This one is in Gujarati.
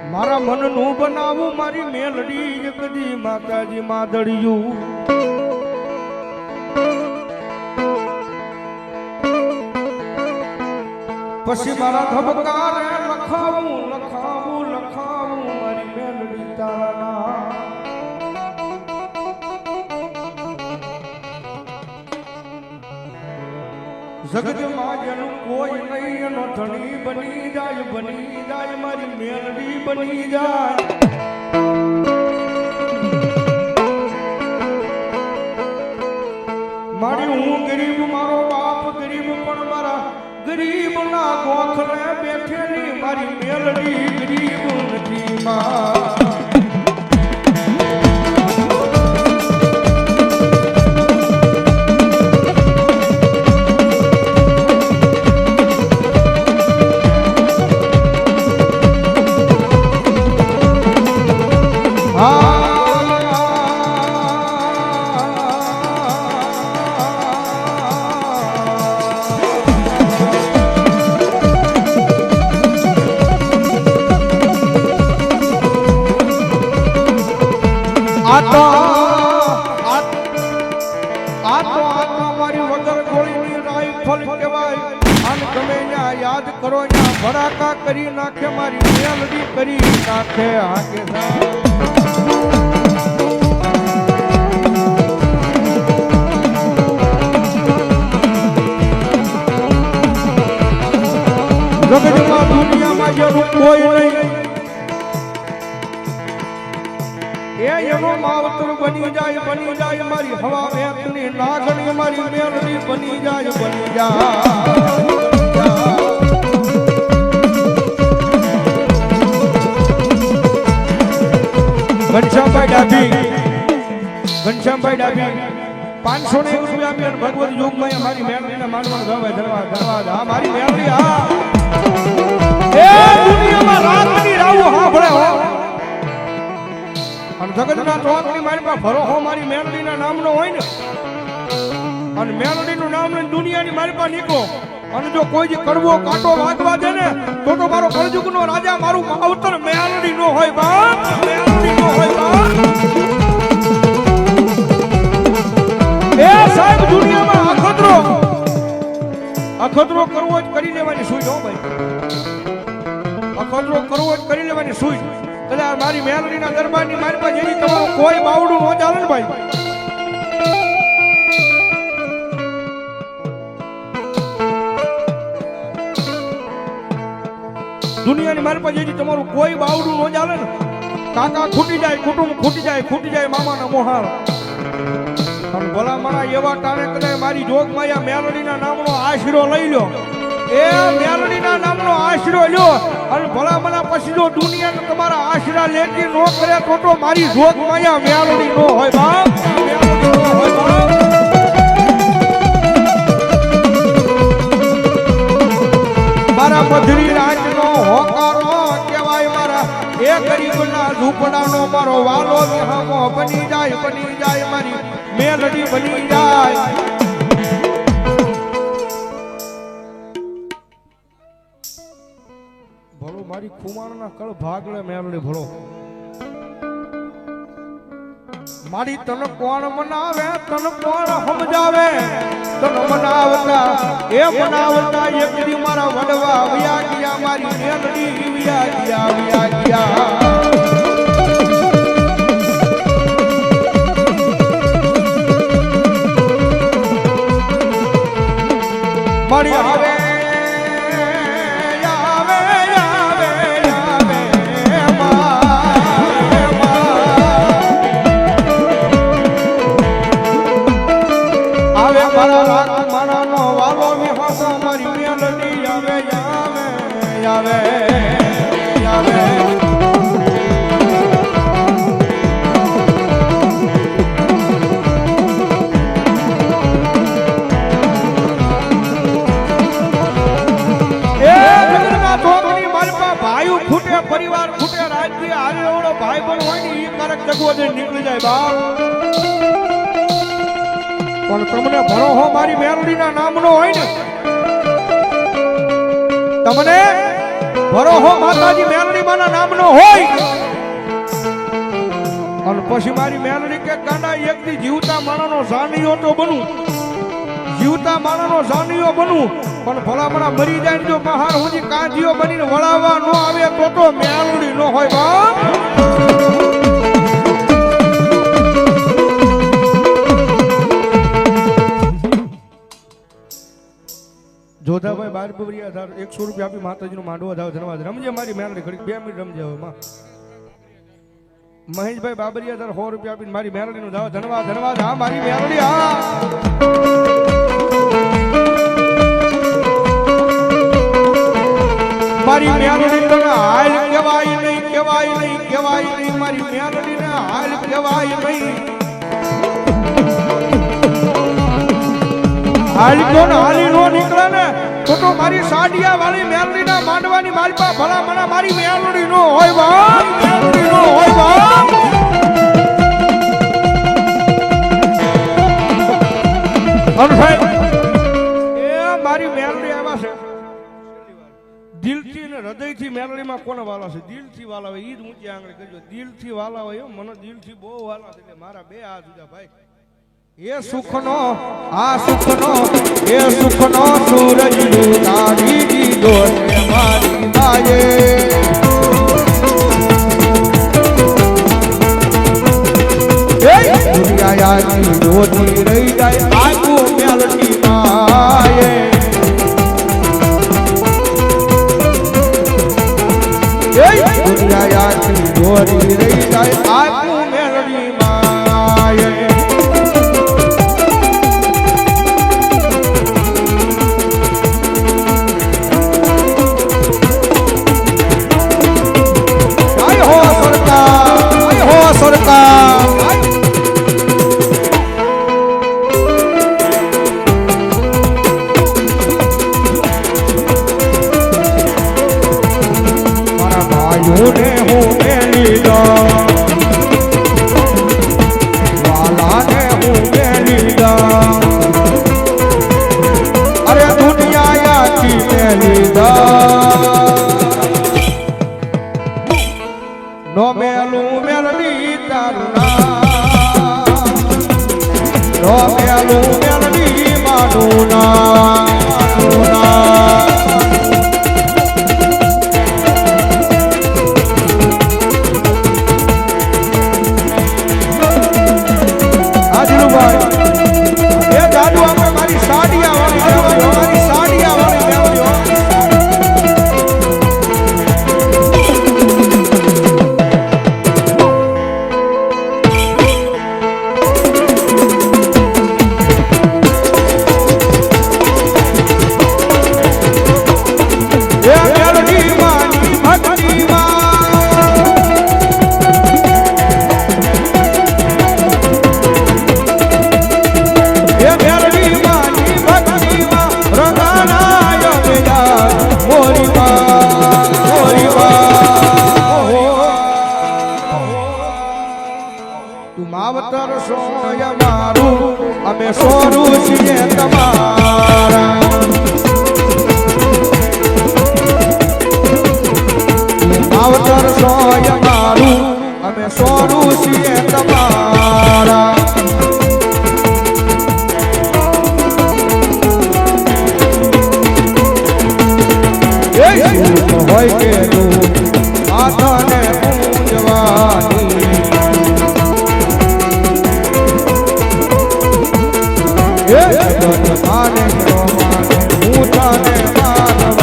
મારા મનનું બનાવું મારી મેલડી જગદી માતાજી માદળિયું પછી મારા ધબકારે લખાવું લખાવું લખાવું મારી મેલડી તારા જગતમાં જેનું કોઈ નહીં એનો ધણી બની જાય મારી મેલડી બની જાય મારી હું ગરીબ મારો બાપ ગરીબ પણ મારા ગરીબ ના ગોખલે બેઠેલી મારી મેલડી ગરીબ નથી માં યાદ કરો ભડાકા કરી નાખે મારી મેલડી કરી નાખે હાકે જગતમાં દુનિયામાં જેનું કોઈ નહીં એનો માવતર બની જાય મારી હવા વેતની નાગણી મારી મેલડી બની જાય ઘનશ્યામભાઈ ડાભી 500 રૂપિયા આપી ભગવત યુગમાં મારી મેલડીને માનવાનું ધન્યવાદ હા મારી મેલડી હા એ દુનિયામાં રાતની રાવું હા ભળે હો અને જગતના ચોકની મારી પાસે ભરોહો મારી મેલડીના નામનો હોય ને અને મેલડીનું નામ લઈને દુનિયાની મારી પાસે નીકળો અને જો કોઈ કડવો કાંટો વાગવા દે ને તો મારો કળજુગનો રાજા મારું માવતર મેલડી નો હોય બાપ મેલડી નો હોય બાપ એ સાહેબ દુનિયામાં અખતરો કરવો જ કરી લેવાની સુઈ હો ભાઈ અખતરો કરવો જ કરી લેવાની સુઈ કદાચ મારી મેલડીના દરબારની મારી પાસે જેની તમારું કોઈ બાવડું ન ચાલે ને ભાઈ દુનિયાની મારી પાસે જેની તમારું કોઈ બાવડું ન ચાલે ને કાકા ખૂટી જાય કુટુંબ ખૂટી જાય મામાના મોહાર અને ભલા મારા એવા ટાણે કદાચ મારી જોગમાયા મેલડીના નામનો આશરો લઈ લો એ મેલડીના નામનો આશરો લ્યો અને ભલા મના પછી જો દુનિયાને તમારા આશરા લેતી નો કરે તો મારી જોગમાયા મેલડી નો હોય બાપ મેલડી નો હોય બાપ મારા મધરી રાજનો હોકારો કહેવાય મારા એ ગરીબના ઝૂંપડાનો મારો વાલો વિહામો બની જાય મારી મેલડી બની જાય ભલો મારી ખુમાણના કળ ભાગલે મેલડી ભલો મારી તન કોણ મનાવે તન કોણ સમજાવે તન મનાવતા એક દી મારા વડવા વ્યા ગયા મારી મેલડી વ્યા ગયા મારી આવે પરિવાર ખૂટે રાજ્ય હારે એવડો ભાઈ પણ હોય ને એ કારક જગવો દઈને નીકળી જાય બાપ પણ તમને ભરોહો મારી મેલડીના નામનો હોય ને તમને ભરોહો માતાજી મેલડી ભોળામાના નામનો હોય અને પછી મારી મેલડી કે ગાંડા એકથી જીવતા માણાનો સાનિયો તો બનું, જીવતા માણાનો સાનિયો બનું, પણ ભલામણા મરી જાય જો મહાર હુંજી કાંજીઓ બનીને વળાવવા ન આવે તો મેલડી ન હોય બાપ. જોધાભાઈ બાર બબરિયા 100 રૂપિયા આપી માતાજીનો માંડવો ધાવ ધન્યવાદ. રમજે મારી મેલડી ઘડી 2 મિનિટ રમજે હવે માં. મહેશભાઈ બાબરિયા 100 રૂપિયા આપીને મારી મેલડીનો ધાવ ધન્યવાદ ધન્યવાદ. હા મારી મેલડી હા. મારી મેલડી તને હાલ કહેવાય નહીં, કહેવાય નહીં, કહેવાય નહીં. મારી મેલડીને હાલ કહેવાય નહીં. હાલી તો હાલી નો નીકળે ને તો મારી સાડિયા વાળી મેલડી ના માંડવાની મારી પા ભલા મણા મારી મેલડી નો હોય બાપ, મેલડી નો હોય બાપ. અન સાહેબ એ મારી મેલડી આવ્યા છે દિલથી ને હૃદયથી. મેલડીમાં કોને વાલા છે? દિલથી વાલા હોય. ઈ જ ઊંચી આંગળી કરજો. દિલથી વાલા હોય. મને દિલથી બહુ વાલા છે એટલે મારા બે હાથ જુદા ભાઈ. એ સુખનો આ સુખનો એ સુખનો સૂરજ ઉતારી દીધો છે મારી માયે. દુનિયાની જોતી રહી જાય આખું મેલડી માયે. દુનિયાની જોતી રહી જાય આખું મેલડી માયે. નો મેલું મેલડી તારું નામ, નો મેલું મેલડી મારું નામ. આજુભાઈ એ જાદુ આપણે મારી સાડિયા વાળી લેવાયો, મારી સાડિયા વાળી લેવાયો. માવતર સોય મારું અમે સોરું છીએ તમારા. માવતર સોય મારું અમે સોરું છીએ તમારા. હોય કે તું માથાને પૂજવાની માને હું તને માનવા.